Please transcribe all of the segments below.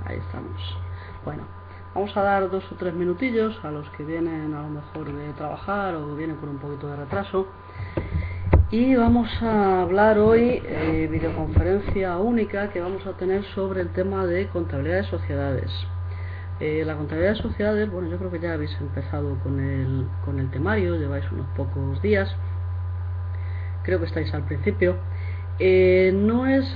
ahí estamos. Bueno, vamos a dar 2 o 3 minutillos a los que vienen a lo mejor de trabajar o vienen con un poquito de retraso. Y vamos a hablar hoy, videoconferencia única que vamos a tener sobre el tema de contabilidad de sociedades. La contabilidad de sociedades, bueno, yo creo que ya habéis empezado con el temario, lleváis unos pocos días, creo que estáis al principio. No es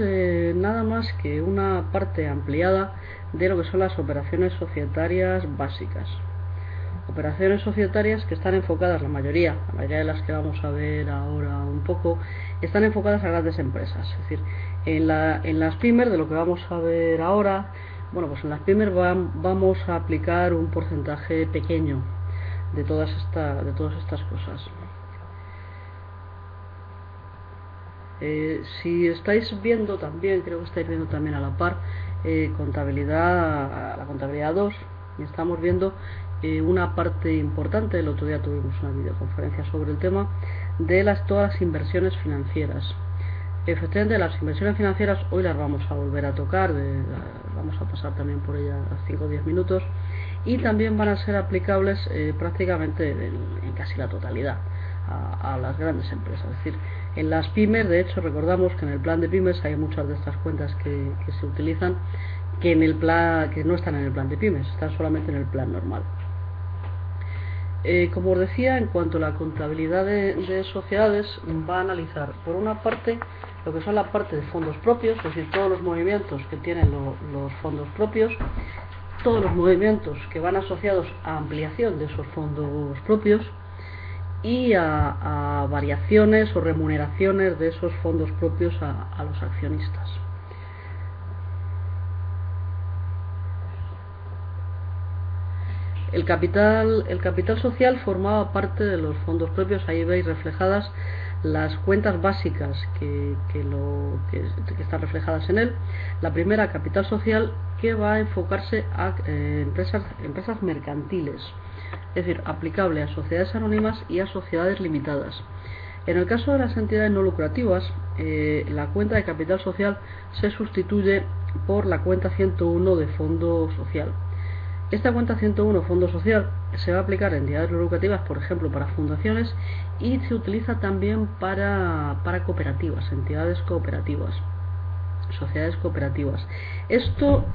nada más que una parte ampliada de lo que son las operaciones societarias básicas. Operaciones societarias que están enfocadas, la mayoría de las que vamos a ver ahora un poco, están enfocadas a grandes empresas. Es decir, en las pymes, de lo que vamos a ver ahora, bueno, pues en las pymes vamos a aplicar un porcentaje pequeño de todas estas cosas. Si estáis viendo también, creo que estáis viendo también a la par, la contabilidad 2, y estamos viendo una parte importante. El otro día tuvimos una videoconferencia sobre el tema de todas las inversiones financieras. Efectivamente, las inversiones financieras hoy las vamos a volver a tocar, vamos a pasar también por ellas 5 o 10 minutos, y también van a ser aplicables prácticamente en casi la totalidad a las grandes empresas. Es decir, en las pymes, de hecho, recordamos que en el plan de pymes hay muchas de estas cuentas que se utilizan que no están en el plan de pymes, están solamente en el plan normal. Como os decía, en cuanto a la contabilidad de sociedades, va a analizar por una parte lo que son la parte de fondos propios, es decir, todos los movimientos que tienen los fondos propios, todos los movimientos que van asociados a ampliación de esos fondos propios y a variaciones o remuneraciones de esos fondos propios a los accionistas. El capital social formaba parte de los fondos propios. Ahí veis reflejadas las cuentas básicas que están reflejadas en él. La primera, capital social, que va a enfocarse a empresas mercantiles, es decir, aplicable a sociedades anónimas y a sociedades limitadas. En el caso de las entidades no lucrativas, la cuenta de capital social se sustituye por la cuenta 101 de fondo social. Esta cuenta 101 fondo social se va a aplicar a entidades no lucrativas, por ejemplo, para fundaciones, y se utiliza también para cooperativas, entidades cooperativas, sociedades cooperativas. Esto,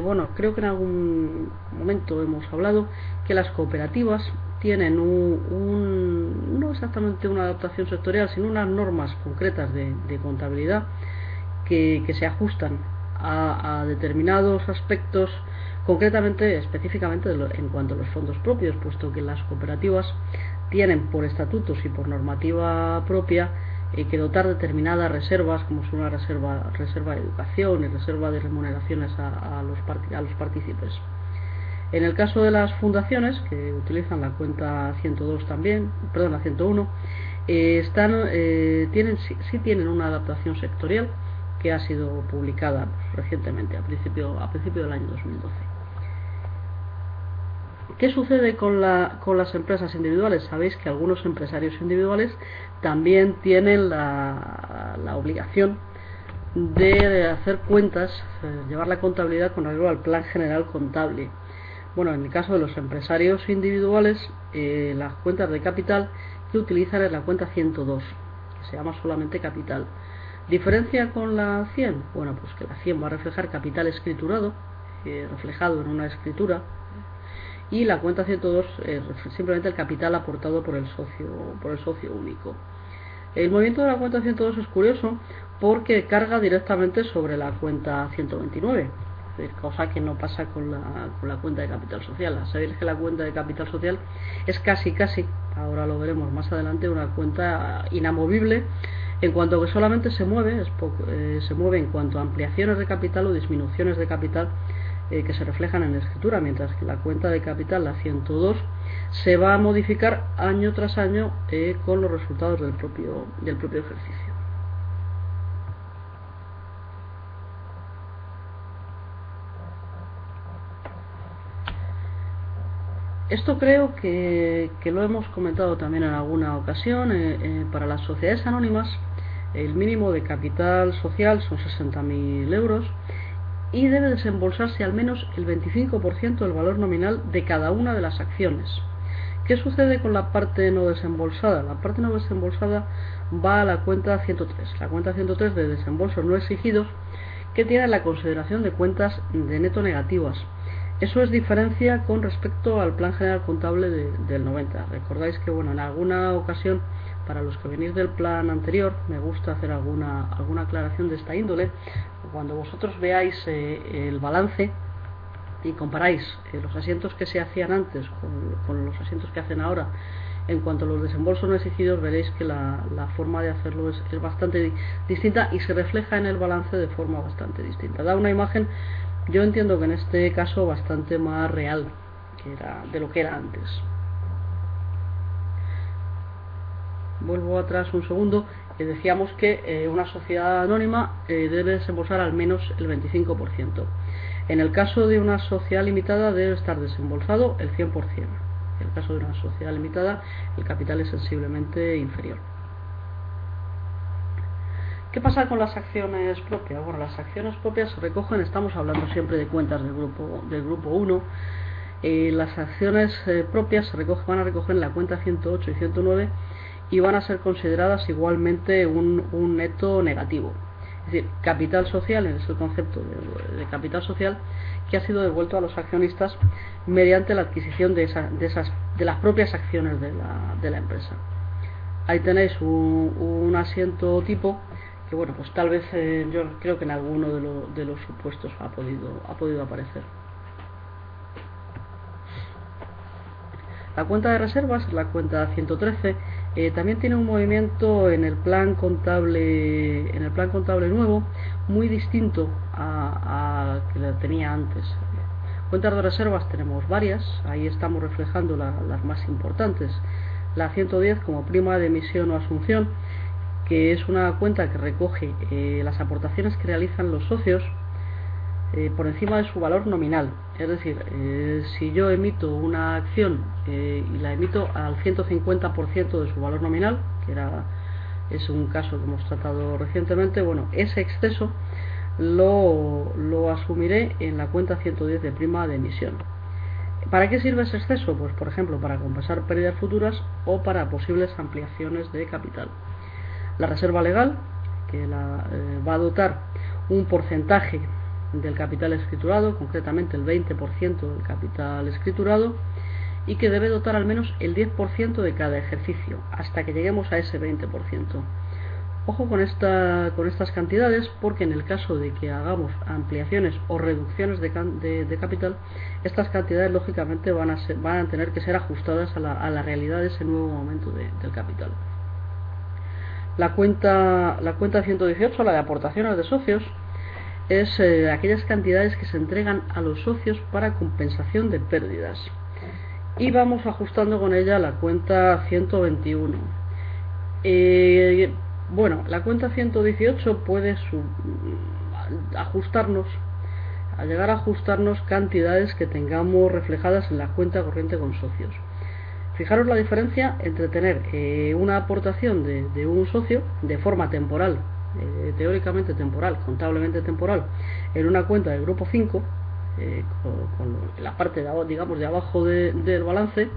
bueno, creo que en algún momento hemos hablado que las cooperativas tienen no exactamente una adaptación sectorial, sino unas normas concretas de contabilidad que se ajustan a determinados aspectos, concretamente, específicamente en cuanto a los fondos propios, puesto que las cooperativas tienen por estatutos y por normativa propia que dotar determinadas reservas, como son una reserva de educación y reserva de remuneraciones a los partícipes. En el caso de las fundaciones, que utilizan la cuenta 102 también, perdón, la 101, tienen una adaptación sectorial que ha sido publicada recientemente, a principio del año 2012. ¿Qué sucede con las empresas individuales? Sabéis que algunos empresarios individuales también tienen la obligación de hacer cuentas, llevar la contabilidad con arreglo al plan general contable. Bueno, en el caso de los empresarios individuales, las cuentas de capital que utilizan es la cuenta 102, que se llama solamente capital. ¿Diferencia con la 100? Bueno, pues que la 100 va a reflejar capital escriturado, reflejado en una escritura, y la cuenta 102 simplemente el capital aportado por el socio único. El movimiento de la cuenta 102 es curioso porque carga directamente sobre la cuenta 129, cosa que no pasa con la cuenta de capital social. Sabéis que la cuenta de capital social es casi, ahora lo veremos más adelante, una cuenta inamovible, en cuanto que solamente se mueve en cuanto a ampliaciones de capital o disminuciones de capital que se reflejan en la escritura, mientras que la cuenta de capital, la 102, se va a modificar año tras año con los resultados del propio ejercicio. Esto creo que lo hemos comentado también en alguna ocasión. Para las sociedades anónimas, el mínimo de capital social son 60.000 euros y debe desembolsarse al menos el 25% del valor nominal de cada una de las acciones. ¿Qué sucede con la parte no desembolsada? La parte no desembolsada va a la cuenta 103, la cuenta 103 de desembolsos no exigidos, que tiene la consideración de cuentas de neto negativas. Eso es diferencia con respecto al plan general contable del 90. Recordáis que en alguna ocasión, para los que venís del plan anterior, me gusta hacer alguna aclaración de esta índole. Cuando vosotros veáis el balance y comparáis los asientos que se hacían antes con los asientos que hacen ahora en cuanto a los desembolsos no exigidos, veréis que la forma de hacerlo es bastante distinta y se refleja en el balance de forma bastante distinta. Da una imagen, yo entiendo que en este caso bastante más real de lo que era antes. Vuelvo atrás un segundo. Decíamos que una sociedad anónima debe desembolsar al menos el 25%. En el caso de una sociedad limitada debe estar desembolsado el 100%. En el caso de una sociedad limitada, el capital es sensiblemente inferior. ¿Qué pasa con las acciones propias? Bueno, las acciones propias se recogen, estamos hablando siempre de cuentas del grupo 1. Las acciones propias van a recoger en la cuenta 108 y 109 y van a ser consideradas igualmente un neto negativo. Es decir, capital social, es el concepto de capital social, que ha sido devuelto a los accionistas mediante la adquisición de las propias acciones de la empresa. Ahí tenéis un asiento tipo que, pues tal vez yo creo que en alguno de los supuestos ha podido aparecer. La cuenta de reservas, la cuenta 113, también tiene un movimiento en el plan contable nuevo muy distinto a que la tenía antes. Cuentas de reservas tenemos varias, ahí estamos reflejando las más importantes. La 110 como prima de emisión o asunción, que es una cuenta que recoge las aportaciones que realizan los socios por encima de su valor nominal. Es decir, si yo emito una acción y la emito al 150% de su valor nominal, es un caso que hemos tratado recientemente, ese exceso lo asumiré en la cuenta 110 de prima de emisión. ¿Para qué sirve ese exceso? Pues por ejemplo para compensar pérdidas futuras o para posibles ampliaciones de capital. La reserva legal, que va a dotar un porcentaje del capital escriturado, concretamente el 20% del capital escriturado, y que debe dotar al menos el 10% de cada ejercicio, hasta que lleguemos a ese 20%. Ojo con estas cantidades, porque en el caso de que hagamos ampliaciones o reducciones de capital, estas cantidades lógicamente van a tener que ser ajustadas a la realidad de ese nuevo momento del capital. La cuenta 118, la de aportaciones de socios, es aquellas cantidades que se entregan a los socios para compensación de pérdidas, y vamos ajustando con ella la cuenta 121. La cuenta 118 puede llegar a ajustarnos cantidades que tengamos reflejadas en la cuenta corriente con socios. Fijaros la diferencia entre tener una aportación de un socio de forma temporal, teóricamente temporal, contablemente temporal, en una cuenta del grupo 5, con la parte de abajo del balance,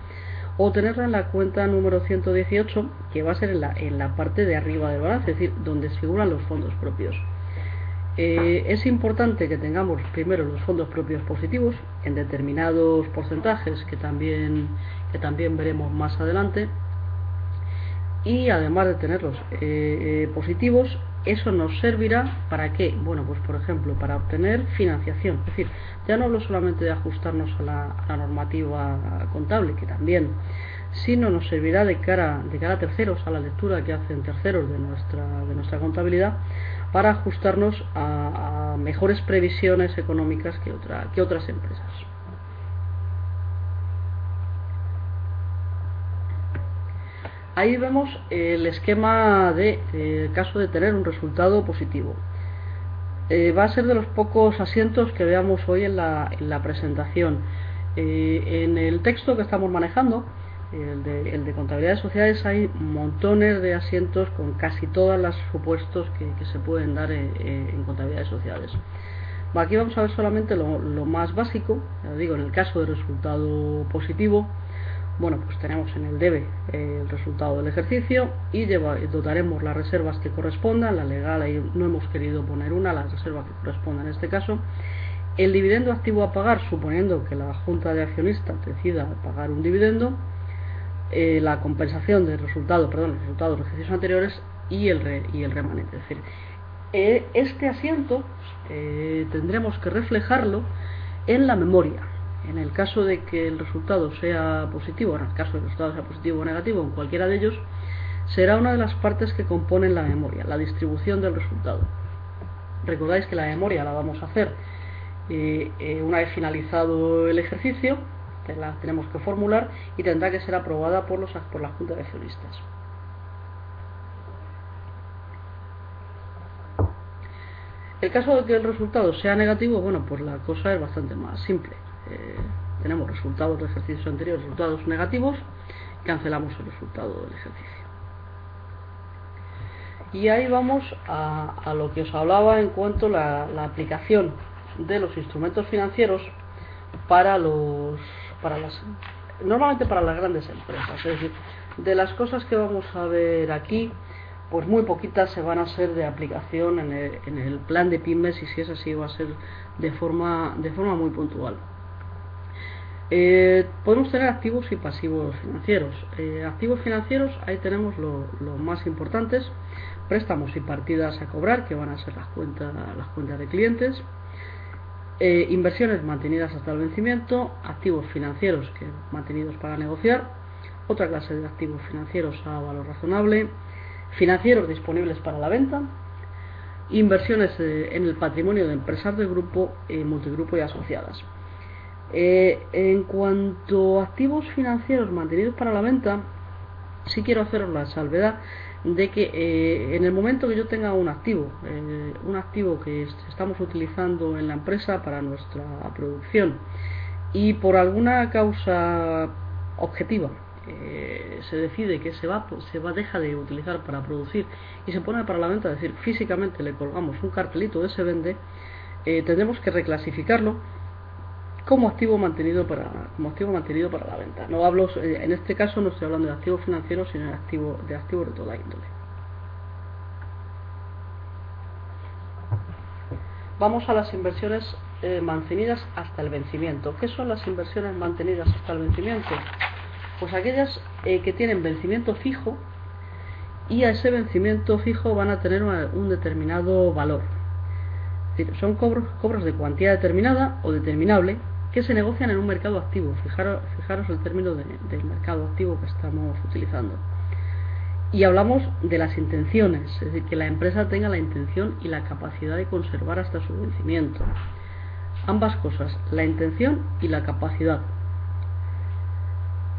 o tenerla en la cuenta número 118, que va a ser en la parte de arriba del balance, es decir, donde figuran los fondos propios. Es importante que tengamos primero los fondos propios positivos en determinados porcentajes que también veremos más adelante, y además de tenerlos positivos, eso nos servirá ¿para qué? Pues por ejemplo para obtener financiación. Es decir, ya no hablo solamente de ajustarnos a la normativa contable, que también, sino nos servirá de cara a terceros, a la lectura que hacen terceros de nuestra contabilidad, para ajustarnos a mejores previsiones económicas que otras empresas. Ahí vemos el esquema de caso de tener un resultado positivo. Va a ser de los pocos asientos que veamos hoy en la presentación. En el texto que estamos manejando, el de contabilidad de sociedades, hay montones de asientos con casi todos los supuestos que se pueden dar en contabilidad de sociedades. Aquí vamos a ver solamente lo más básico. Ya digo, en el caso de resultado positivo, bueno, pues tenemos en el debe el resultado del ejercicio y dotaremos las reservas que correspondan. La legal, ahí no hemos querido poner una, la reserva que corresponda en este caso. El dividendo activo a pagar, suponiendo que la junta de accionistas decida pagar un dividendo. La compensación del resultado, los resultados de los ejercicios anteriores y el remanente. Es decir, este asiento tendremos que reflejarlo en la memoria. En el caso de que el resultado sea positivo, en el caso de que el resultado sea positivo o negativo, en cualquiera de ellos, será una de las partes que componen la memoria, la distribución del resultado. Recordáis que la memoria la vamos a hacer una vez finalizado el ejercicio, la tenemos que formular y tendrá que ser aprobada por la Junta de Accionistas. El caso de que el resultado sea negativo, bueno, pues la cosa es bastante más simple. Tenemos resultados de ejercicios anteriores, resultados negativos, cancelamos el resultado del ejercicio. Y ahí vamos a lo que os hablaba en cuanto a la aplicación de los instrumentos financieros normalmente para las grandes empresas. Es decir, de las cosas que vamos a ver aquí, pues muy poquitas se van a ser de aplicación en el plan de pymes, y si es así va a ser de forma muy puntual. Podemos tener activos y pasivos financieros. Activos financieros, ahí tenemos los más importantes: préstamos y partidas a cobrar, que van a ser las cuentas de clientes. Inversiones mantenidas hasta el vencimiento, activos financieros mantenidos para negociar, otra clase de activos financieros a valor razonable, financieros disponibles para la venta, inversiones en el patrimonio de empresas del grupo, multigrupo y asociadas. En cuanto a activos financieros mantenidos para la venta, sí quiero haceros la salvedad de que en el momento que yo tenga un activo que estamos utilizando en la empresa para nuestra producción, y por alguna causa objetiva se decide que deja de utilizar para producir y se pone para la venta, es decir, físicamente le colgamos un cartelito de se vende, tendremos que reclasificarlo como activo mantenido para la venta. No hablo, en este caso no estoy hablando de activos financieros, sino de activos de toda índole. Vamos a las inversiones mantenidas hasta el vencimiento. ¿Qué son las inversiones mantenidas hasta el vencimiento? Pues aquellas que tienen vencimiento fijo, y a ese vencimiento fijo van a tener un determinado valor. Es decir, son cobros de cuantía determinada o determinable que se negocian en un mercado activo. Fijaros el término del mercado activo que estamos utilizando. Y hablamos de las intenciones, es decir, que la empresa tenga la intención y la capacidad de conservar hasta su vencimiento. Ambas cosas, la intención y la capacidad.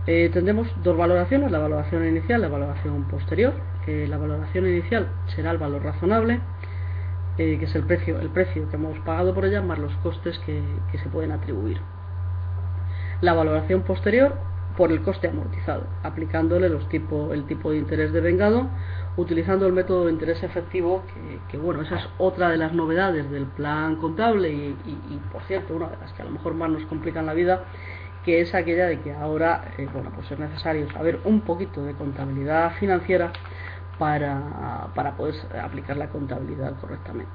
Tendremos dos valoraciones: la valoración inicial y la valoración posterior. La valoración inicial será el valor razonable, que es el precio que hemos pagado por ella más los costes que se pueden atribuir. La valoración posterior por el coste amortizado, aplicándole el tipo de interés devengado, utilizando el método de interés efectivo, que bueno, esa es otra de las novedades del plan contable y por cierto, una de las que a lo mejor más nos complican la vida, que es aquella de que ahora bueno, pues es necesario saber un poquito de contabilidad financiera para poder aplicar la contabilidad correctamente.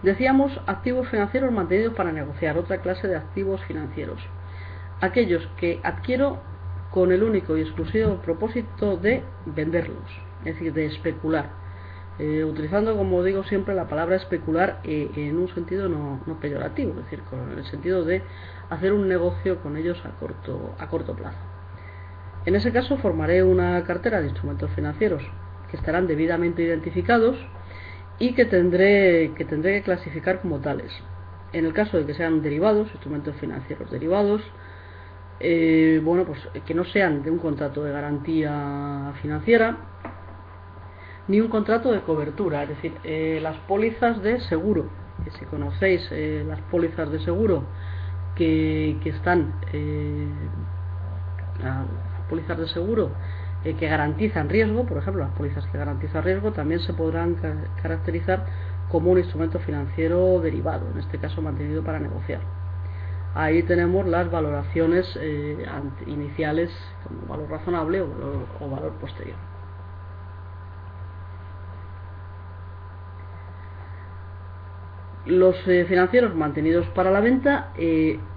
Decíamos activos financieros mantenidos para negociar, otra clase de activos financieros: aquellos que adquiero con el único y exclusivo propósito de venderlos, es decir, de especular, utilizando, como digo siempre, la palabra especular en un sentido no peyorativo, es decir, con el sentido de hacer un negocio con ellos a corto plazo. En ese caso formaré una cartera de instrumentos financieros que estarán debidamente identificados y que tendré que clasificar como tales. En el caso de que sean derivados, instrumentos financieros derivados, bueno, pues que no sean de un contrato de garantía financiera ni un contrato de cobertura, es decir, las pólizas de seguro, que si conocéis las pólizas de seguro que están, las pólizas de seguro que garantizan riesgo, por ejemplo, las pólizas que garantizan riesgo también se podrán caracterizar como un instrumento financiero derivado, en este caso mantenido para negociar. Ahí tenemos las valoraciones iniciales como valor razonable o valor posterior. Los financieros mantenidos para la venta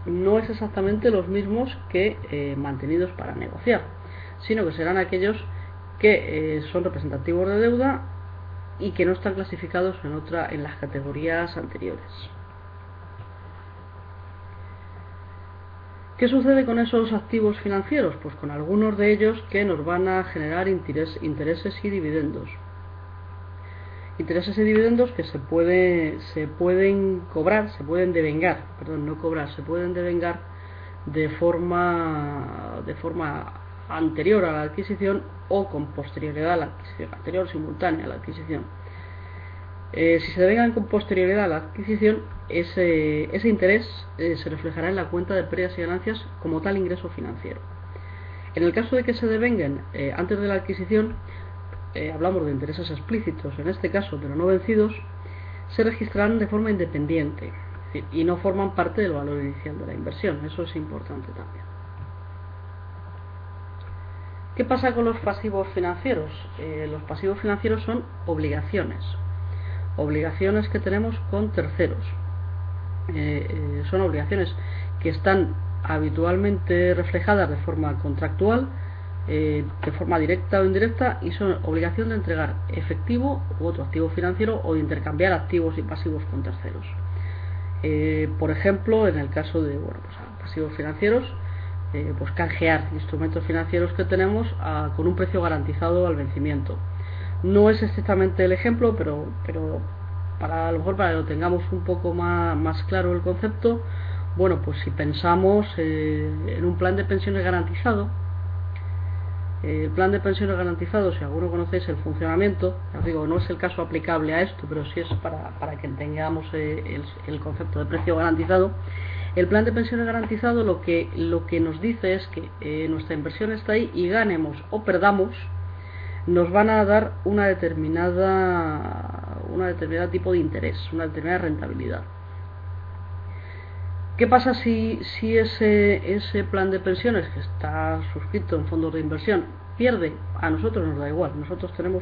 no es exactamente los mismos que mantenidos para negociar, sino que serán aquellos que son representativos de deuda y que no están clasificados en las categorías anteriores. ¿Qué sucede con esos activos financieros? Pues con algunos de ellos que nos van a generar intereses y dividendos. Intereses y dividendos que se pueden cobrar, se pueden devengar, perdón, no cobrar, se pueden devengar de forma anterior a la adquisición o con posterioridad a la adquisición, anterior simultánea a la adquisición. Si se devengan con posterioridad a la adquisición, ese interés se reflejará en la cuenta de pérdidas y ganancias como tal ingreso financiero. En el caso de que se devenguen antes de la adquisición, hablamos de intereses explícitos en este caso, pero no vencidos, se registrarán de forma independiente, es decir, y no forman parte del valor inicial de la inversión. Eso es importante también. ¿Qué pasa con los pasivos financieros? Los pasivos financieros son obligaciones que tenemos con terceros. Son obligaciones que están habitualmente reflejadas de forma contractual, de forma directa o indirecta, y son obligación de entregar efectivo u otro activo financiero o de intercambiar activos y pasivos con terceros. Por ejemplo, en el caso de pasivos financieros, pues canjear instrumentos financieros que tenemos con un precio garantizado al vencimiento. No es estrictamente el ejemplo, pero a lo mejor para que lo tengamos un poco más claro el concepto, bueno, pues si pensamos en un plan de pensiones garantizado, el plan de pensiones garantizado, si alguno conocéis el funcionamiento, os digo, no es el caso aplicable a esto, pero sí es para que tengamos el concepto de precio garantizado. El plan de pensiones garantizado lo que nos dice es que nuestra inversión está ahí y ganemos o perdamos, nos van a dar una determinada tipo de interés, una determinada rentabilidad. ¿Qué pasa si ese plan de pensiones que está suscrito en fondos de inversión pierde? A nosotros nos da igual, nosotros tenemos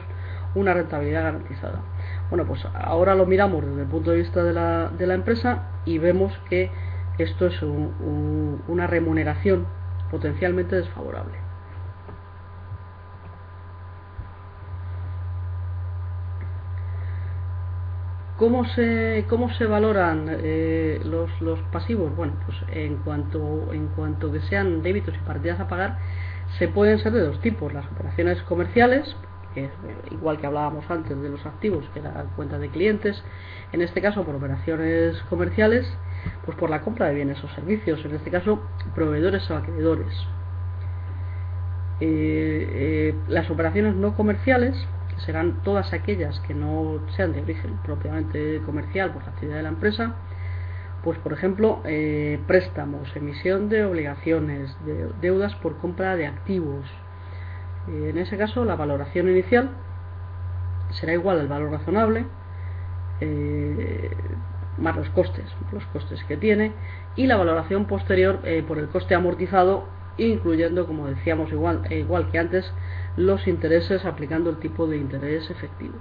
una rentabilidad garantizada. Bueno, pues ahora lo miramos desde el punto de vista de la empresa y vemos que esto es una remuneración potencialmente desfavorable. ¿Cómo se valoran los pasivos? Bueno, pues en cuanto que sean débitos y partidas a pagar, se pueden ser de dos tipos: las operaciones comerciales, que es igual que hablábamos antes de los activos, que era cuenta de clientes, en este caso por operaciones comerciales, pues por la compra de bienes o servicios, en este caso proveedores o acreedores. Las operaciones no comerciales, que serán todas aquellas que no sean de origen propiamente comercial por la actividad de la empresa, pues por ejemplo préstamos, emisión de obligaciones, deudas por compra de activos. En ese caso la valoración inicial será igual al valor razonable más los costes que tiene, y la valoración posterior por el coste amortizado, incluyendo, como decíamos igual que antes, los intereses, aplicando el tipo de interés efectivo.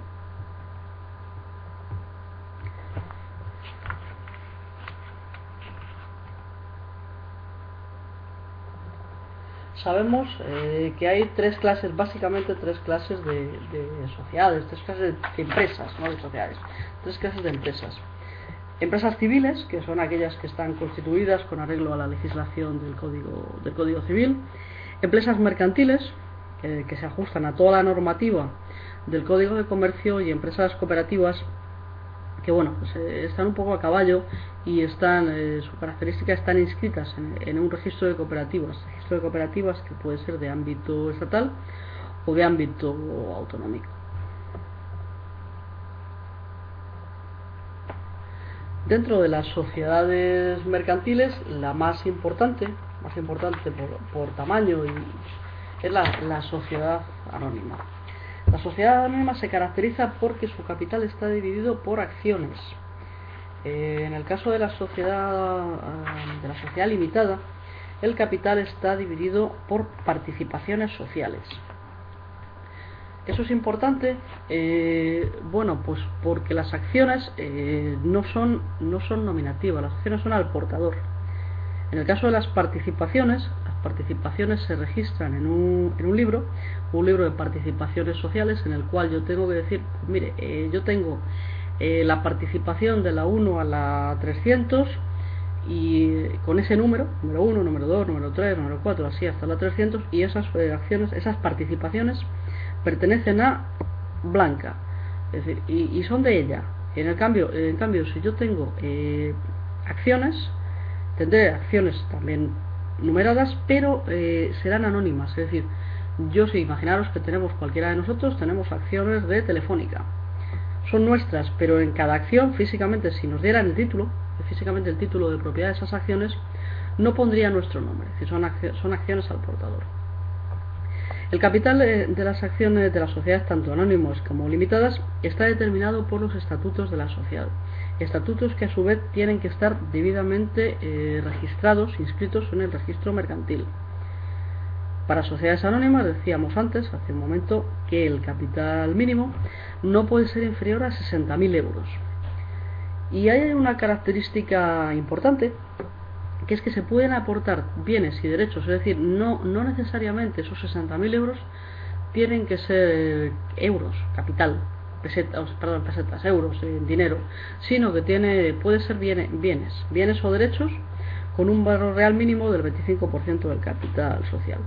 Sabemos que hay básicamente tres clases de sociedades, tres clases de empresas, no de sociedades, tres clases de empresas. Empresas civiles, que son aquellas que están constituidas con arreglo a la legislación del Código Civil. Empresas mercantiles, que se ajustan a toda la normativa del Código de Comercio. Y empresas cooperativas, que bueno, pues, están un poco a caballo y su característica, están inscritas en un registro de cooperativas que puede ser de ámbito estatal o de ámbito autonómico. Dentro de las sociedades mercantiles, la más importante por tamaño es la sociedad anónima. La sociedad anónima se caracteriza porque su capital está dividido por acciones. En el caso de la sociedad limitada, el capital está dividido por participaciones sociales. Eso es importante, bueno, pues porque las acciones no son nominativas, las acciones son al portador. En el caso de las participaciones se registran en un libro de participaciones sociales, en el cual yo tengo que decir, mire, yo tengo la participación de la 1 a la 300, y con ese número 1, número 2, número 3, número 4, así hasta la 300, y esas acciones, esas participaciones pertenecen a Blanca, es decir, y son de ella. En cambio, si yo tengo acciones, tendré acciones también numeradas, pero serán anónimas. Es decir, si imaginaros que tenemos, cualquiera de nosotros tenemos acciones de Telefónica, son nuestras, pero en cada acción físicamente, si nos dieran el título de propiedad de esas acciones, no pondría nuestro nombre, es decir, son acciones al portador. El capital de las acciones de las sociedades, tanto anónimas como limitadas, está determinado por los estatutos de la sociedad. Estatutos que a su vez tienen que estar debidamente registrados, inscritos en el registro mercantil. Para sociedades anónimas, decíamos antes, hace un momento, que el capital mínimo no puede ser inferior a 60.000 euros. Y hay una característica importante, que es que se pueden aportar bienes y derechos, es decir, no necesariamente esos 60.000 euros tienen que ser euros, capital, pesetas, euros, dinero, sino que puede ser bienes o derechos con un valor real mínimo del 25% del capital social.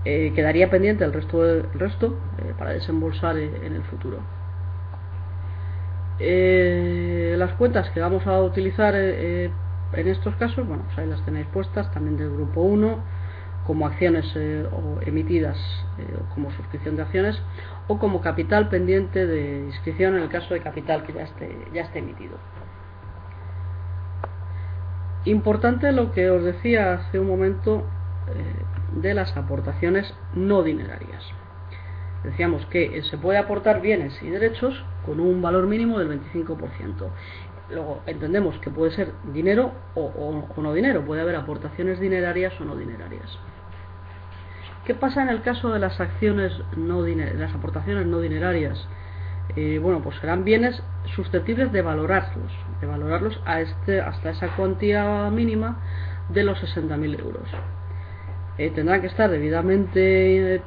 Quedaría pendiente el resto para desembolsar en el futuro. Las cuentas que vamos a utilizar en estos casos, bueno, pues ahí las tenéis puestas, también del grupo 1, como acciones emitidas como suscripción de acciones, o como capital pendiente de inscripción en el caso de capital que ya esté emitido. Importante lo que os decía hace un momento de las aportaciones no dinerarias. Decíamos que se puede aportar bienes y derechos con un valor mínimo del 25%. Luego entendemos que puede ser dinero o no dinero, puede haber aportaciones dinerarias o no dinerarias. ¿Qué pasa en el caso de las las aportaciones no dinerarias? Bueno, pues serán bienes susceptibles de valorarlos hasta esa cuantía mínima de los 60.000 euros. Tendrán que estar debidamente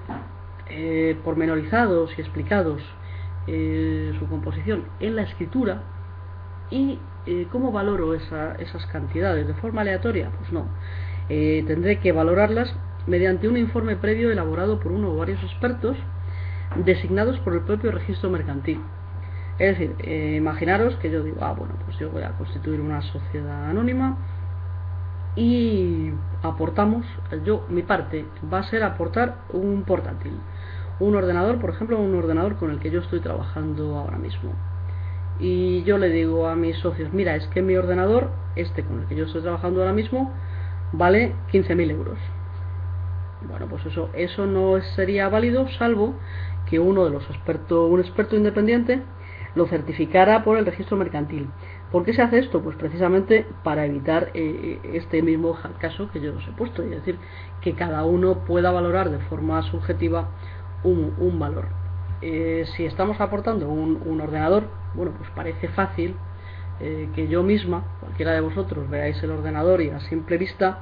pormenorizados y explicados su composición en la escritura. ¿Y cómo valoro esas cantidades? ¿De forma aleatoria? Pues no. Tendré que valorarlas mediante un informe previo elaborado por uno o varios expertos designados por el propio registro mercantil. Es decir, imaginaros que yo digo, bueno, pues yo voy a constituir una sociedad anónima y aportamos, mi parte va a ser aportar un portátil, un ordenador, por ejemplo, un ordenador con el que yo estoy trabajando ahora mismo. Y yo le digo a mis socios, mira, es que mi ordenador, con el que yo estoy trabajando ahora mismo, vale 15.000 euros. Bueno, pues eso no sería válido, salvo que un experto independiente lo certificara por el registro mercantil. ¿Por qué se hace esto? Pues precisamente para evitar este mismo caso que yo os he puesto, es decir, que cada uno pueda valorar de forma subjetiva un valor. Si estamos aportando un ordenador, bueno, pues parece fácil que yo misma, cualquiera de vosotros, veáis el ordenador y a simple vista,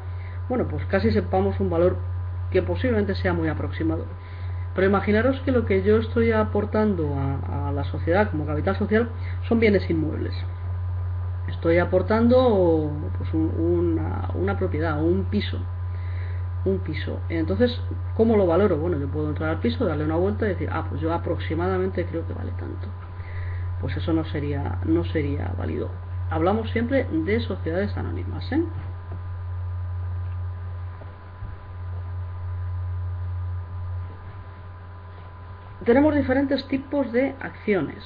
bueno, pues casi sepamos un valor que posiblemente sea muy aproximado. Pero imaginaros que lo que yo estoy aportando a la sociedad como capital social son bienes inmuebles. Estoy aportando pues una propiedad, un piso. Entonces, ¿cómo lo valoro? Bueno, yo puedo entrar al piso, darle una vuelta y decir, pues yo aproximadamente creo que vale tanto. Pues eso no sería válido. Hablamos siempre de sociedades anónimas, ¿eh? Tenemos diferentes tipos de acciones.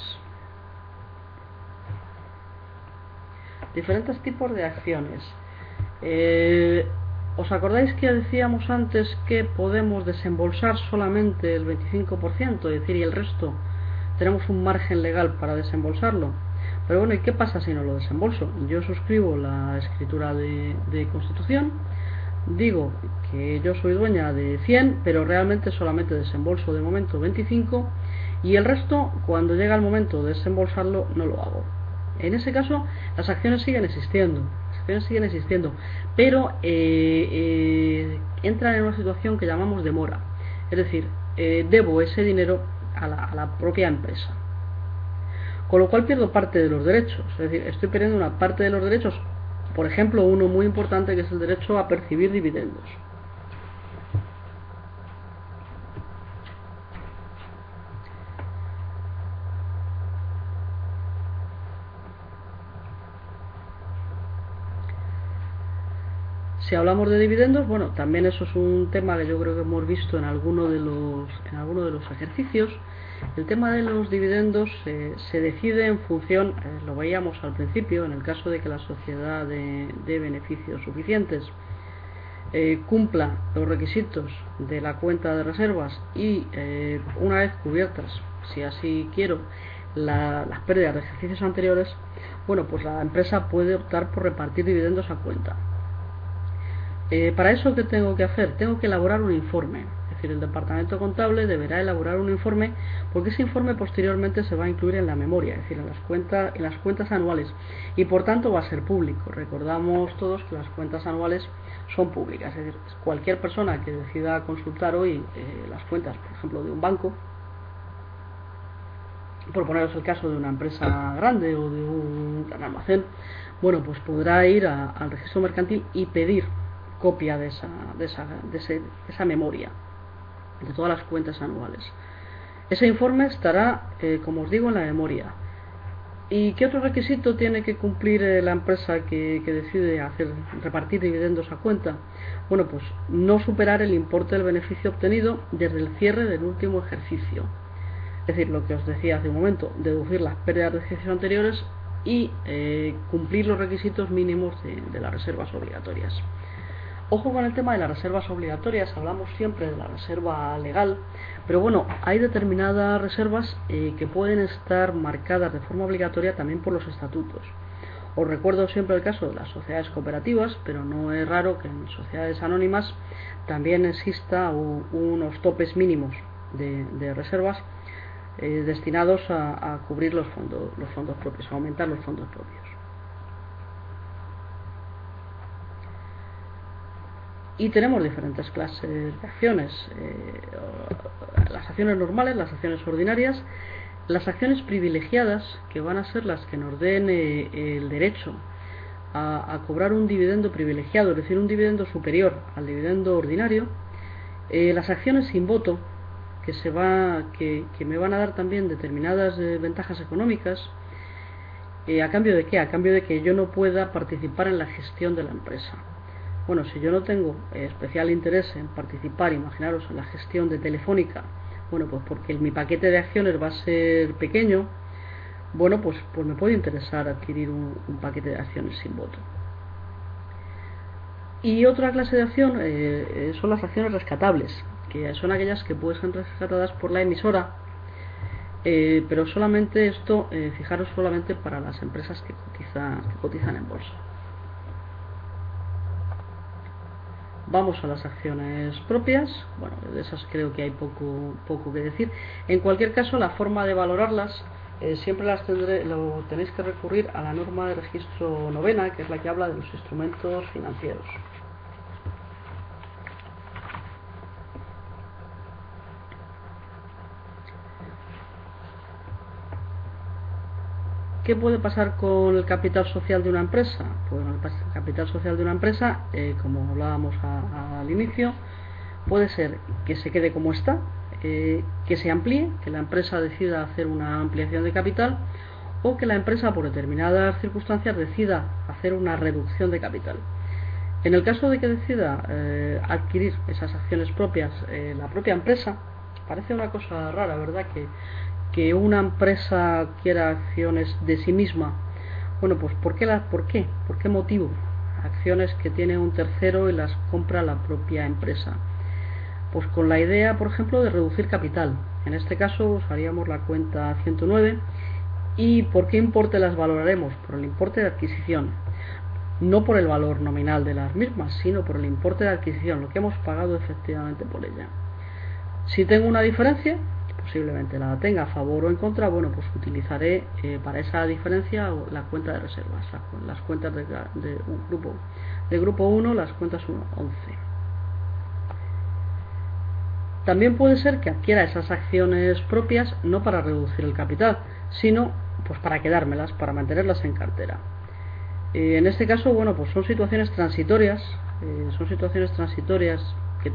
¿Os acordáis que decíamos antes que podemos desembolsar solamente el 25%, es decir, y el resto tenemos un margen legal para desembolsarlo? Pero bueno, ¿y qué pasa si no lo desembolso? Yo suscribo la escritura de constitución, digo que yo soy dueña de 100, pero realmente solamente desembolso de momento 25, y el resto, cuando llega el momento de desembolsarlo, no lo hago. En ese caso, las acciones siguen existiendo, pero entran en una situación que llamamos demora. Es decir, debo ese dinero a la propia empresa, con lo cual pierdo parte de los derechos. Es decir, estoy perdiendo una parte de los derechos, por ejemplo, uno muy importante, que es el derecho a percibir dividendos. Si hablamos de dividendos, bueno, también eso es un tema que yo creo que hemos visto en alguno de los ejercicios. El tema de los dividendos se decide en función, lo veíamos al principio, en el caso de que la sociedad de beneficios suficientes cumpla los requisitos de la cuenta de reservas y una vez cubiertas, si así quiero, las pérdidas de ejercicios anteriores, bueno, pues la empresa puede optar por repartir dividendos a cuenta. Para eso, ¿qué tengo que hacer? Tengo que elaborar un informe. Es decir, el departamento contable deberá elaborar un informe, porque ese informe posteriormente se va a incluir en la memoria, es decir, en las cuentas anuales, y por tanto va a ser público. Recordamos todos que las cuentas anuales son públicas, es decir, cualquier persona que decida consultar hoy las cuentas, por ejemplo, de un banco, por poneros el caso de una empresa grande o de un gran almacén, bueno, pues podrá ir al registro mercantil y pedir copia de esa memoria de todas las cuentas anuales. Ese informe estará, como os digo, en la memoria. ¿Y qué otro requisito tiene que cumplir la empresa que decide repartir dividendos a cuenta? Bueno, pues no superar el importe del beneficio obtenido desde el cierre del último ejercicio. Es decir, lo que os decía hace un momento, deducir las pérdidas de ejercicios anteriores y cumplir los requisitos mínimos de las reservas obligatorias. Ojo con el tema de las reservas obligatorias, hablamos siempre de la reserva legal, pero bueno, hay determinadas reservas que pueden estar marcadas de forma obligatoria también por los estatutos. Os recuerdo siempre el caso de las sociedades cooperativas, pero no es raro que en sociedades anónimas también exista unos topes mínimos de reservas destinados a cubrir los fondos propios, a aumentar los fondos propios. Y tenemos diferentes clases de acciones, las acciones normales, las acciones ordinarias, las acciones privilegiadas, que van a ser las que nos den el derecho a cobrar un dividendo privilegiado, es decir, un dividendo superior al dividendo ordinario, las acciones sin voto, que me van a dar también determinadas ventajas económicas, ¿a cambio de qué? A cambio de que yo no pueda participar en la gestión de la empresa. Bueno, si yo no tengo especial interés en participar, imaginaros, en la gestión de Telefónica, bueno, pues porque mi paquete de acciones va a ser pequeño, bueno, pues me puede interesar adquirir un paquete de acciones sin voto. Y otra clase de acción son las acciones rescatables, que son aquellas que pueden ser rescatadas por la emisora, pero solamente esto, fijaros, solamente para las empresas que cotizan en bolsa. Vamos a las acciones propias. Bueno, de esas creo que hay poco que decir. En cualquier caso, la forma de valorarlas siempre tenéis que recurrir a la norma de registro novena, que es la que habla de los instrumentos financieros. ¿Qué puede pasar con el capital social de una empresa? Pues el capital social de una empresa, como hablábamos al inicio, puede ser que se quede como está, que se amplíe, que la empresa decida hacer una ampliación de capital, o que la empresa, por determinadas circunstancias, decida hacer una reducción de capital. En el caso de que decida adquirir esas acciones propias la propia empresa, parece una cosa rara, ¿verdad?, que una empresa quiera acciones de sí misma. Bueno, pues ¿por qué motivo acciones que tiene un tercero y las compra la propia empresa. Pues con la idea, por ejemplo, de reducir capital. En este caso usaríamos la cuenta 109. ¿Y por qué importe las valoraremos? Por el importe de adquisición. No por el valor nominal de las mismas, sino por el importe de adquisición, lo que hemos pagado efectivamente por ella. Si tengo una diferencia, posiblemente la tenga a favor o en contra, bueno, pues utilizaré para esa diferencia la cuenta de reservas, las cuentas de grupo 1, las cuentas 11. También puede ser que adquiera esas acciones propias no para reducir el capital, sino pues para quedármelas, para mantenerlas en cartera. En este caso, bueno, pues son situaciones transitorias, que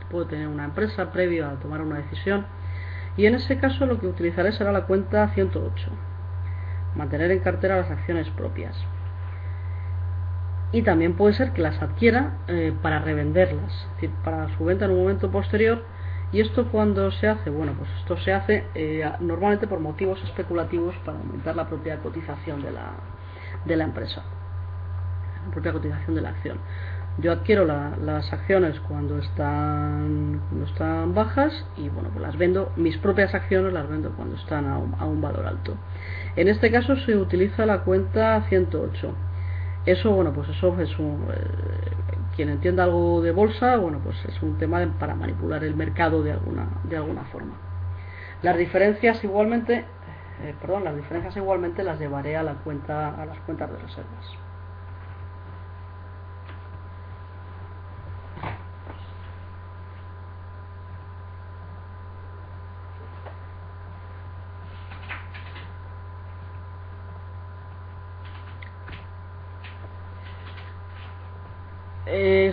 puede tener una empresa previo a tomar una decisión, y en ese caso lo que utilizaré será la cuenta 108, mantener en cartera las acciones propias. Y también puede ser que las adquiera para revenderlas, es decir, para su venta en un momento posterior. ¿Y esto cuando se hace? Bueno, pues esto se hace normalmente por motivos especulativos, para aumentar la propia cotización de la empresa, la propia cotización de la acción. Yo adquiero las acciones cuando están bajas, y bueno, pues las vendo, mis propias acciones las vendo cuando están a un valor alto. En este caso se utiliza la cuenta 108. Eso, bueno, pues eso es quien entienda algo de bolsa, bueno, pues es un tema para manipular el mercado de alguna forma. Las diferencias igualmente las llevaré a las cuentas de reservas.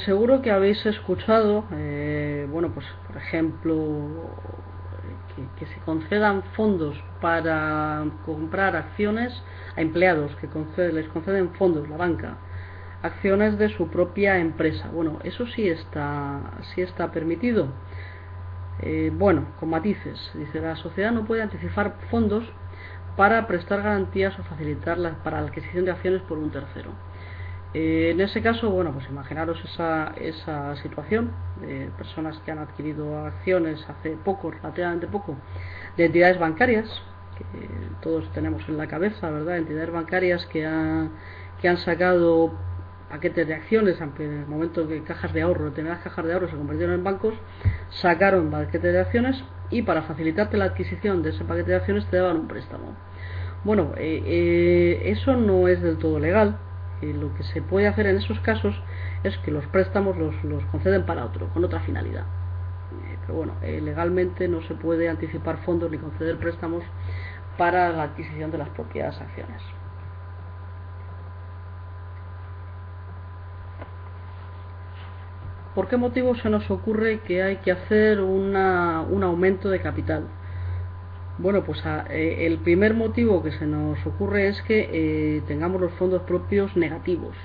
Seguro que habéis escuchado, bueno, pues por ejemplo, que se concedan fondos para comprar acciones a empleados, les conceden fondos, la banca, acciones de su propia empresa. Bueno, eso sí está permitido. Bueno, con matices. Dice, la sociedad no puede anticipar fondos para prestar garantías o facilitar para la adquisición de acciones por un tercero. En ese caso, bueno, pues imaginaros esa situación de personas que han adquirido acciones hace poco, relativamente poco, de entidades bancarias, que todos tenemos en la cabeza, ¿verdad? Entidades bancarias que han sacado paquetes de acciones, aunque en el momento que determinadas cajas de ahorro se convirtieron en bancos, sacaron paquetes de acciones, y para facilitarte la adquisición de ese paquete de acciones te daban un préstamo. Bueno, eso no es del todo legal. Lo que se puede hacer en esos casos es que los préstamos los conceden para con otra finalidad. Pero bueno, legalmente no se puede anticipar fondos ni conceder préstamos para la adquisición de las propias acciones. ¿Por qué motivo se nos ocurre que hay que hacer un aumento de capital? Bueno, pues el primer motivo que se nos ocurre es que tengamos los fondos propios negativos.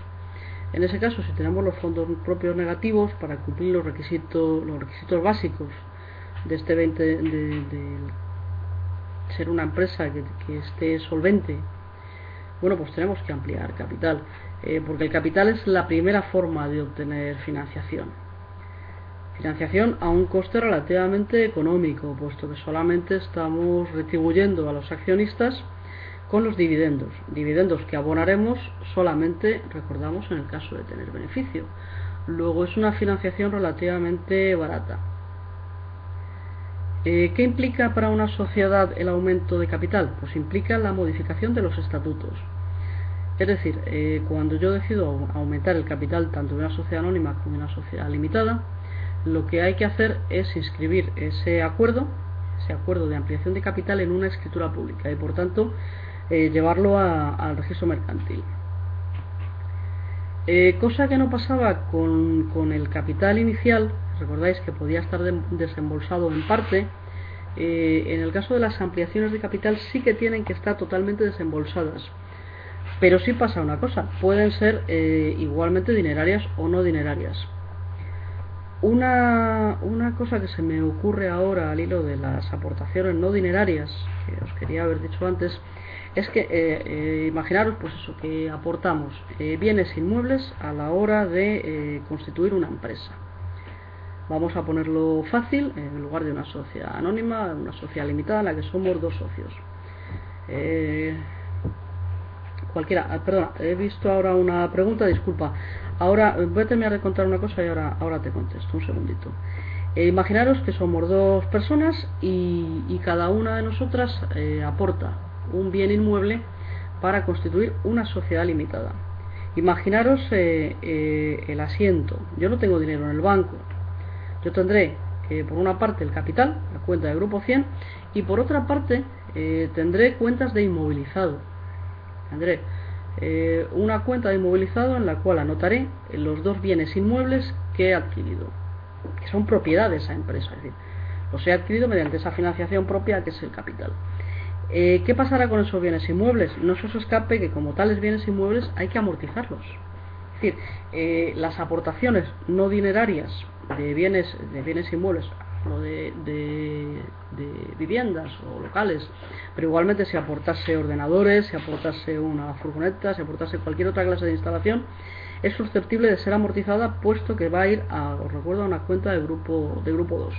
En ese caso, si tenemos los fondos propios negativos, para cumplir los requisitos básicos de ser una empresa que esté solvente, bueno, pues tenemos que ampliar capital, porque el capital es la primera forma de obtener financiación a un coste relativamente económico, puesto que solamente estamos retribuyendo a los accionistas con los dividendos que abonaremos solamente, recordamos, en el caso de tener beneficio. Luego es una financiación relativamente barata. ¿Qué implica para una sociedad el aumento de capital? Pues implica la modificación de los estatutos. Es decir, cuando yo decido aumentar el capital tanto de una sociedad anónima como de una sociedad limitada, lo que hay que hacer es inscribir ese acuerdo de ampliación de capital en una escritura pública y, por tanto, llevarlo al registro mercantil. Cosa que no pasaba con el capital inicial. Recordáis que podía estar desembolsado en parte. En el caso de las ampliaciones de capital sí que tienen que estar totalmente desembolsadas, pero sí pasa una cosa: pueden ser igualmente dinerarias o no dinerarias. Una cosa que se me ocurre ahora al hilo de las aportaciones no dinerarias, que os quería haber dicho antes, es que imaginaros pues eso, que aportamos bienes inmuebles a la hora de constituir una empresa. Vamos a ponerlo fácil, en lugar de una sociedad anónima, una sociedad limitada en la que somos 2 socios. Cualquiera, perdona, he visto ahora una pregunta, disculpa. Ahora voy a terminar de contar una cosa y ahora te contesto, un segundito. Imaginaros que somos 2 personas y cada una de nosotras aporta un bien inmueble para constituir una sociedad limitada. Imaginaros el asiento. Yo no tengo dinero en el banco. Yo tendré por una parte el capital, la cuenta de Grupo 100, y por otra parte tendré cuentas de inmovilizado. Tendré una cuenta de inmovilizado en la cual anotaré los 2 bienes inmuebles que he adquirido, que son propiedad de esa empresa, es decir, los he adquirido mediante esa financiación propia que es el capital. ¿Qué pasará con esos bienes inmuebles? No se os escape que como tales bienes inmuebles hay que amortizarlos. Es decir, las aportaciones no dinerarias de bienes inmuebles, o de viviendas o locales, pero igualmente si aportase ordenadores, si aportase una furgoneta, si aportase cualquier otra clase de instalación, es susceptible de ser amortizada, puesto que va a ir os recuerdo, a una cuenta de grupo 2.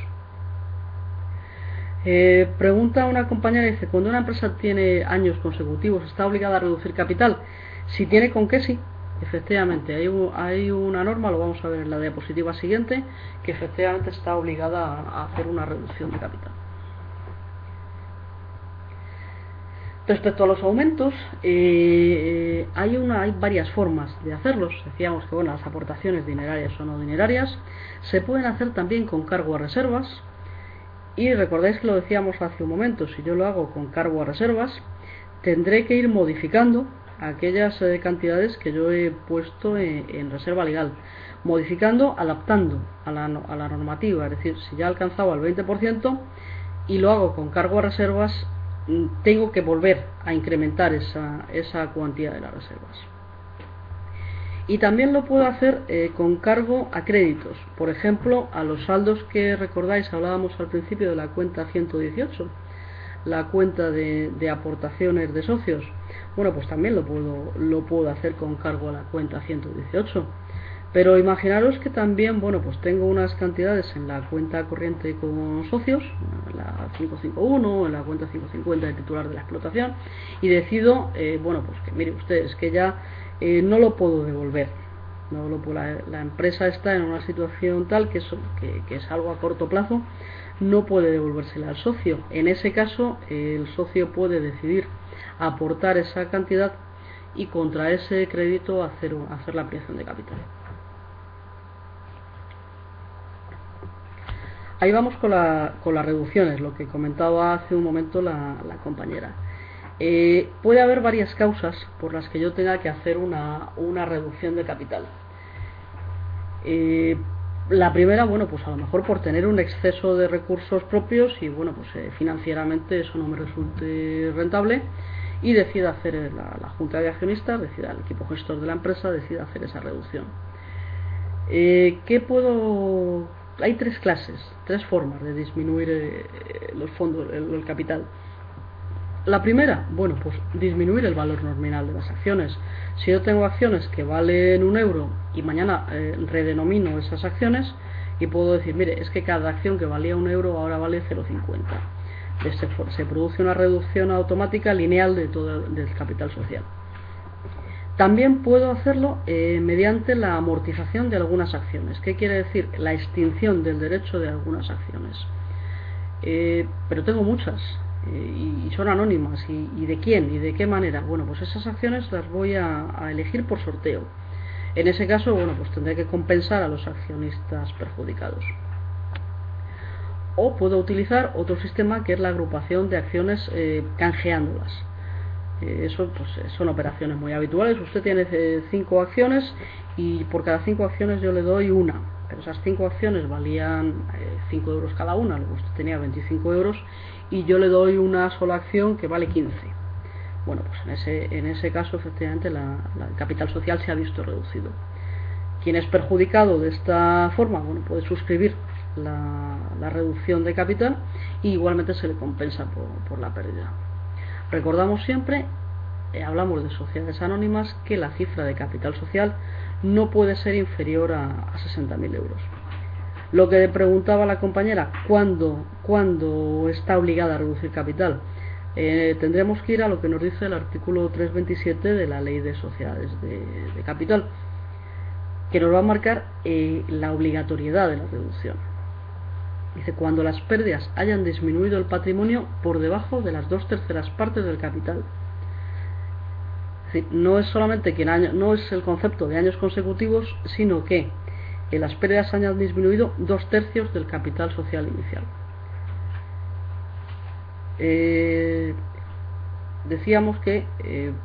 Pregunta una compañera, dice: cuando una empresa tiene años consecutivos, ¿está obligada a reducir capital? Si tiene con qué, sí. Efectivamente, hay una norma, lo vamos a ver en la diapositiva siguiente, que efectivamente está obligada a hacer una reducción de capital. Respecto a los aumentos, hay varias formas de hacerlos. Decíamos que las aportaciones dinerarias o no dinerarias se pueden hacer también con cargo a reservas. Y recordáis que lo decíamos hace un momento, si yo lo hago con cargo a reservas, tendré que ir modificando aquellas cantidades que yo he puesto en reserva legal, modificando, adaptando a la normativa. Es decir, si ya he alcanzado el 20% y lo hago con cargo a reservas, tengo que volver a incrementar esa cuantía de las reservas. Y también lo puedo hacer con cargo a créditos, por ejemplo a los saldos que recordáis, hablábamos al principio de la cuenta 118, la cuenta de aportaciones de socios. Bueno, pues también lo puedo hacer con cargo a la cuenta 118. Pero imaginaros que también, pues tengo unas cantidades en la cuenta corriente con socios, en la 551, en la cuenta 550 de titular de la explotación, y decido, pues que mire ustedes, que ya no lo puedo devolver. La empresa está en una situación tal que es algo a corto plazo, no puede devolvérsela al socio. En ese caso, el socio puede decidir aportar esa cantidad y contra ese crédito hacer la ampliación de capital. Ahí vamos con las reducciones, lo que comentaba hace un momento la compañera. Puede haber varias causas por las que yo tenga que hacer una reducción de capital. La primera, pues a lo mejor por tener un exceso de recursos propios y financieramente eso no me resulte rentable y decida hacer la junta de accionistas, decida el equipo gestor de la empresa, decida hacer esa reducción. Hay 3 formas de disminuir los fondos, el capital. La primera, pues disminuir el valor nominal de las acciones. Si yo tengo acciones que valen 1 euro y mañana redenomino esas acciones y puedo decir, mire, es que cada acción que valía 1 euro ahora vale 0,50. Se produce una reducción automática lineal del capital social. También puedo hacerlo mediante la amortización de algunas acciones. ¿Qué quiere decir? La extinción del derecho de algunas acciones. Pero tengo muchas y son anónimas. ¿Y de quién? ¿Y de qué manera? Pues esas acciones las voy a elegir por sorteo. En ese caso, pues tendré que compensar a los accionistas perjudicados. O puedo utilizar otro sistema que es la agrupación de acciones canjeándolas. Eso son operaciones muy habituales. Usted tiene 5 acciones y por cada 5 acciones yo le doy una, pero esas 5 acciones valían 5 euros cada una, luego usted tenía 25 euros y yo le doy una sola acción que vale 15. Pues en ese caso efectivamente el capital social se ha visto reducido. Quien es perjudicado de esta forma puede suscribir la reducción de capital y igualmente se le compensa por la pérdida. Recordamos siempre hablamos de sociedades anónimas, que la cifra de capital social no puede ser inferior a 60.000 euros. Lo que preguntaba la compañera, ¿cuándo está obligada a reducir capital? Tendremos que ir a lo que nos dice el artículo 327 de la Ley de Sociedades de Capital, que nos va a marcar la obligatoriedad de la reducción. Dice, cuando las pérdidas hayan disminuido el patrimonio por debajo de las 2/3 partes del capital. Es decir, no es solamente no es el concepto de años consecutivos, sino que las pérdidas hayan disminuido 2/3 del capital social inicial. Decíamos que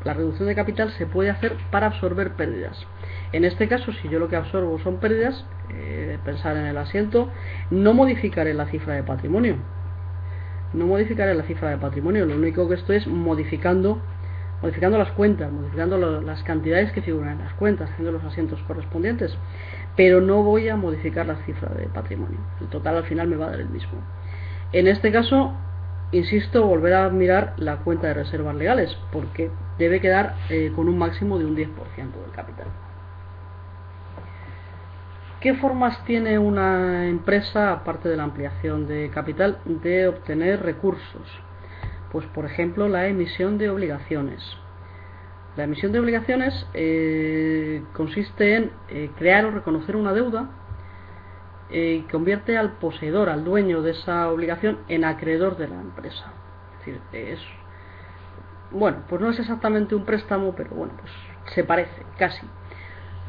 la reducción de capital se puede hacer para absorber pérdidas. En este caso, si yo lo que absorbo son pérdidas, pensar en el asiento, no modificaré la cifra de patrimonio. Lo único que estoy es modificando las cuentas, modificando las cantidades que figuran en las cuentas, haciendo los asientos correspondientes, pero no voy a modificar la cifra de patrimonio. El total al final me va a dar el mismo. En este caso, insisto, volver a mirar la cuenta de reservas legales, porque debe quedar con un máximo de un 10% del capital. ¿Qué formas tiene una empresa, aparte de la ampliación de capital, de obtener recursos? Pues, por ejemplo, la emisión de obligaciones. La emisión de obligaciones consiste en crear o reconocer una deuda y convierte al poseedor, al dueño de esa obligación, en acreedor de la empresa. Es decir, pues no es exactamente un préstamo, pero bueno, pues se parece, casi.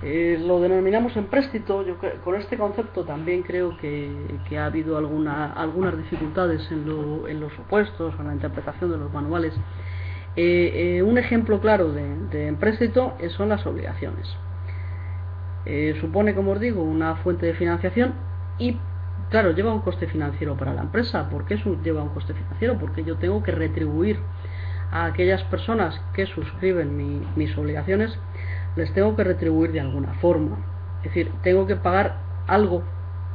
Lo denominamos empréstito. Con este concepto también creo que ha habido algunas dificultades en los supuestos o en la interpretación de los manuales. Un ejemplo claro de empréstito son las obligaciones. Supone, como os digo, una fuente de financiación y, claro, lleva un coste financiero para la empresa. ¿Por qué lleva un coste financiero? Porque yo tengo que retribuir a aquellas personas que suscriben mis obligaciones, les tengo que retribuir de alguna forma. Es decir, tengo que pagar algo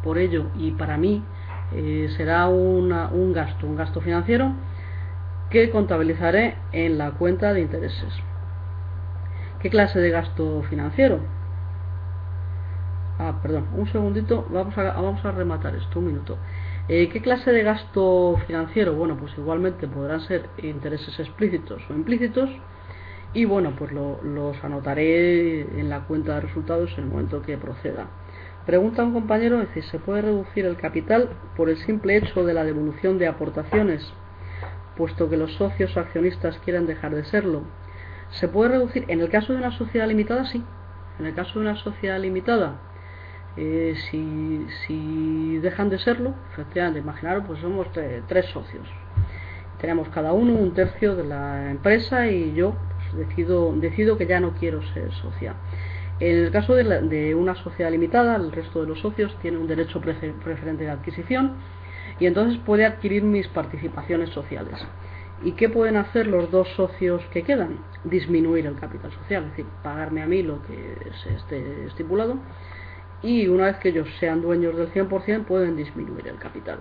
por ello, y para mí será un gasto financiero que contabilizaré en la cuenta de intereses. ¿Qué clase de gasto financiero? Perdón, un segundito, vamos a rematar esto, un minuto. ¿Qué clase de gasto financiero? Bueno, pues igualmente podrán ser intereses explícitos o implícitos, y bueno, pues los anotaré en la cuenta de resultados en el momento que proceda. Pregunta un compañero, es decir, ¿se puede reducir el capital por el simple hecho de la devolución de aportaciones, puesto que los socios o accionistas quieren dejar de serlo? ¿Se puede reducir? En el caso de una sociedad limitada, sí. En el caso de una sociedad limitada, si dejan de serlo, efectivamente, imaginaros, pues somos tres socios. Tenemos cada uno 1/3 de la empresa y yo decido que ya no quiero ser socia. En el caso de una sociedad limitada, el resto de los socios tienen un derecho preferente de adquisición y entonces puede adquirir mis participaciones sociales. ¿Y qué pueden hacer los dos socios que quedan? Disminuir el capital social, es decir, pagarme a mí lo que se esté estipulado, y una vez que ellos sean dueños del 100% pueden disminuir el capital.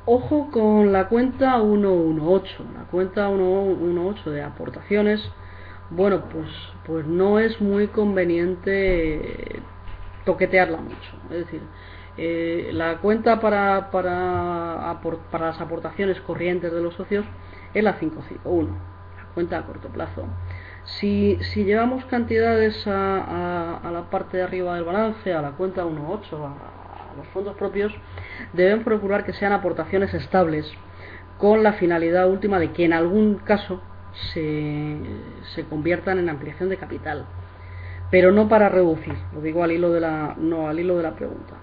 Ojo con la cuenta 118. La cuenta 118 de aportaciones, bueno, pues no es muy conveniente toquetearla mucho. Es decir, la cuenta para las aportaciones corrientes de los socios es la 551, la cuenta a corto plazo. Si llevamos cantidades a la parte de arriba del balance, a la cuenta 1.8, a los fondos propios, deben procurar que sean aportaciones estables, con la finalidad última de que en algún caso se conviertan en ampliación de capital, pero no para reducir. Lo digo al hilo de la pregunta.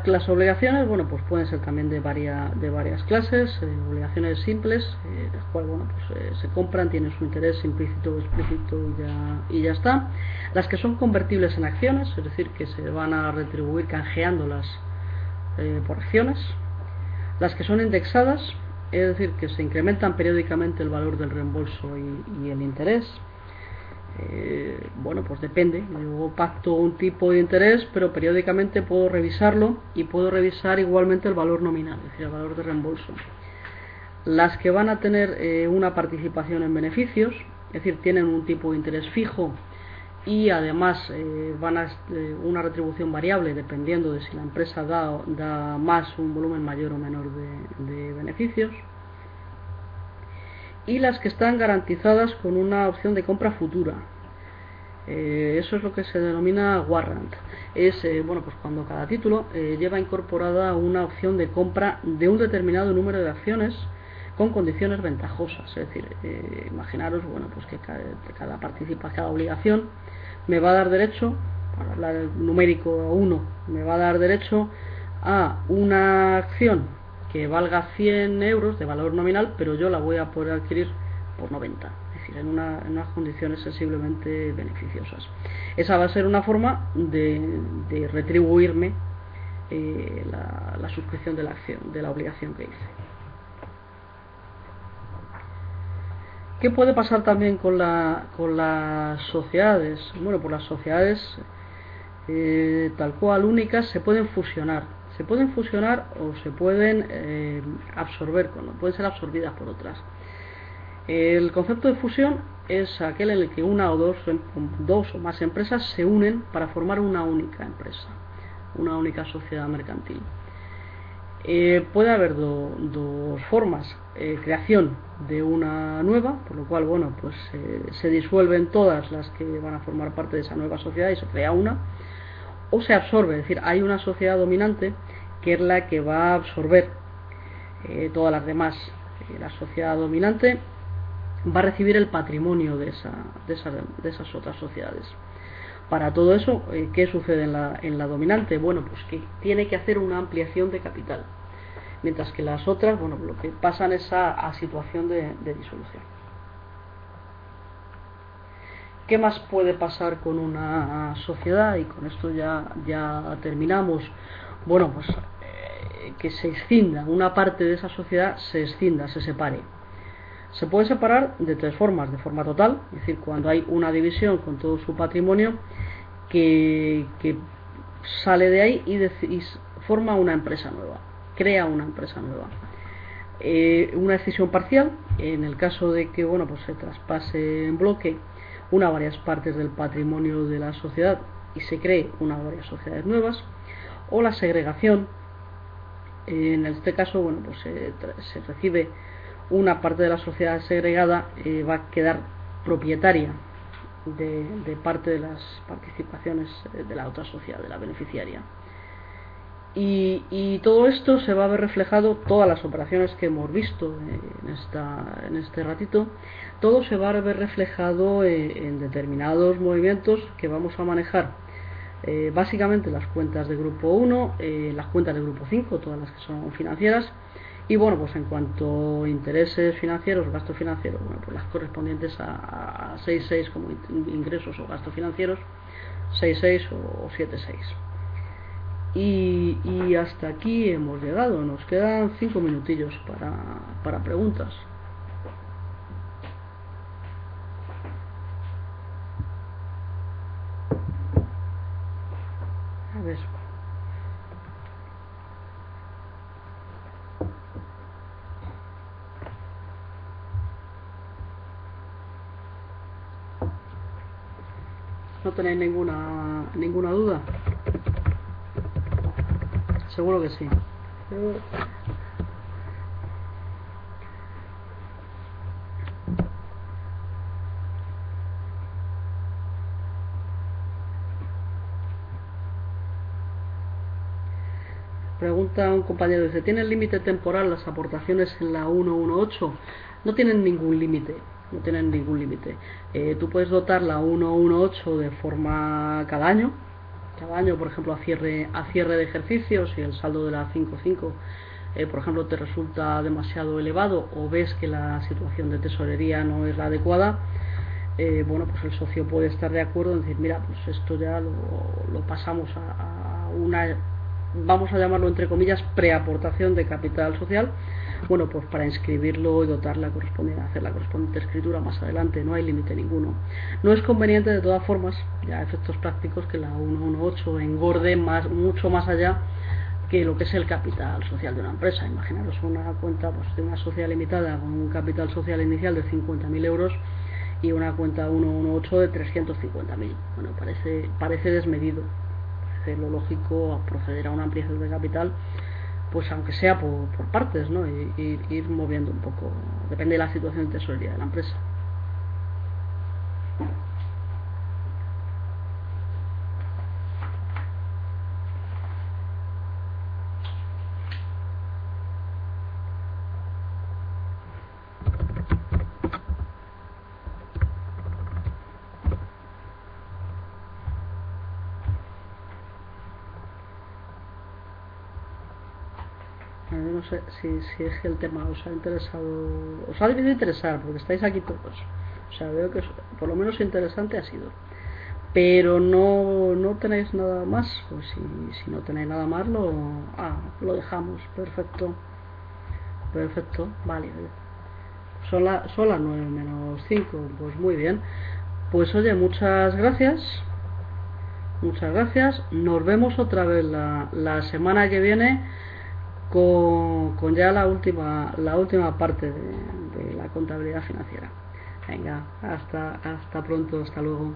Las obligaciones, bueno, pues pueden ser también de varias clases. Obligaciones simples, las cuales, bueno, pues se compran, tienen su interés implícito o explícito y ya está. Las que son convertibles en acciones, es decir, que se van a retribuir canjeándolas por acciones. Las que son indexadas, es decir, que se incrementan periódicamente el valor del reembolso y el interés. Bueno, pues depende. Yo pacto un tipo de interés, pero periódicamente puedo revisarlo y puedo revisar igualmente el valor nominal, es decir, el valor de reembolso. Las que van a tener una participación en beneficios, es decir, tienen un tipo de interés fijo y además van a una retribución variable dependiendo de si la empresa da más, un volumen mayor o menor de beneficios. Y las que están garantizadas con una opción de compra futura. Eso es lo que se denomina warrant. Es bueno, pues cuando cada título lleva incorporada una opción de compra de un determinado número de acciones con condiciones ventajosas. Es decir, imaginaros, bueno, pues que cada obligación me va a dar derecho, para hablar numérico 1, me va a dar derecho a una acción que valga 100 euros de valor nominal, pero yo la voy a poder adquirir por 90, es decir, en unas condiciones sensiblemente beneficiosas. Esa va a ser una forma de retribuirme la suscripción de la acción, de la obligación que hice. ¿Qué puede pasar también con las sociedades? Bueno, pues las sociedades tal cual únicas se pueden fusionar. Se pueden fusionar o se pueden absorber, pueden ser absorbidas por otras. El concepto de fusión es aquel en el que una o dos o más empresas se unen para formar una única empresa, una única sociedad mercantil. Puede haber dos formas: creación de una nueva, por lo cual, bueno, pues se disuelven todas las que van a formar parte de esa nueva sociedad y se crea una, o se absorbe, es decir, hay una sociedad dominante que es la que va a absorber todas las demás. La sociedad dominante va a recibir el patrimonio de esas otras sociedades. Para todo eso, ¿qué sucede en la dominante? Bueno, pues que tiene que hacer una ampliación de capital, mientras que las otras, bueno, lo que pasan es a situación de disolución. ¿Qué más puede pasar con una sociedad? Y con esto ya terminamos. Bueno, pues que se escinda, una parte de esa sociedad se escinda, se separe. Se puede separar de tres formas: de forma total, es decir, cuando hay una división con todo su patrimonio que sale de ahí y forma una empresa nueva, crea una empresa nueva. Una decisión parcial, en el caso de que, bueno, pues se traspase en bloque una o varias partes del patrimonio de la sociedad y se cree una o varias sociedades nuevas. O la segregación, en este caso, bueno, pues se recibe una parte de la sociedad segregada, va a quedar propietaria de parte de las participaciones de la otra sociedad, de la beneficiaria. Y todo esto se va a ver reflejado, todas las operaciones que hemos visto en este ratito, todo se va a ver reflejado en determinados movimientos que vamos a manejar. Básicamente las cuentas de grupo 1, las cuentas de grupo 5, todas las que son financieras, y bueno, pues en cuanto a intereses financieros, gastos financieros, bueno, pues las correspondientes a 6.6 como ingresos o gastos financieros, 6.6 o 7.6. Y hasta aquí hemos llegado. Nos quedan 5 minutillos para preguntas. A ver. ¿No tenéis ninguna duda? Seguro que sí. Pregunta un compañero, dice: ¿tiene límite temporal las aportaciones en la 118? No tienen ningún límite. No tienen ningún límite. Tú puedes dotar la 118 de forma cada año, por ejemplo, a cierre de ejercicios. Si el saldo de la 55 por ejemplo te resulta demasiado elevado o ves que la situación de tesorería no es la adecuada, bueno, pues el socio puede estar de acuerdo en decir: mira, pues esto ya lo pasamos a una, vamos a llamarlo entre comillas, preaportación de capital social, Bueno, pues para inscribirlo y hacer la correspondiente escritura más adelante, no hay límite ninguno. No es conveniente de todas formas, ya a efectos prácticos, que la 118 engorde mucho más allá que lo que es el capital social de una empresa. Imaginaros una cuenta pues, de una sociedad limitada con un capital social inicial de 50.000 euros y una cuenta 118 de 350.000. Bueno, parece desmedido, parece lo lógico proceder a una ampliación de capital, pues aunque sea por partes, ¿no? Y ir moviendo un poco, depende de la situación de tesorería de la empresa. No sé si es que el tema os ha interesado, os ha debido interesar, porque estáis aquí todos. O sea, veo que por lo menos interesante ha sido. Pero no tenéis nada más, pues si no tenéis nada más lo dejamos. Perfecto, vale. Son las 9 menos 5, pues muy bien. Pues oye, muchas gracias. Nos vemos otra vez la semana que viene con ya la última parte de la contabilidad financiera. Venga, hasta pronto, hasta luego.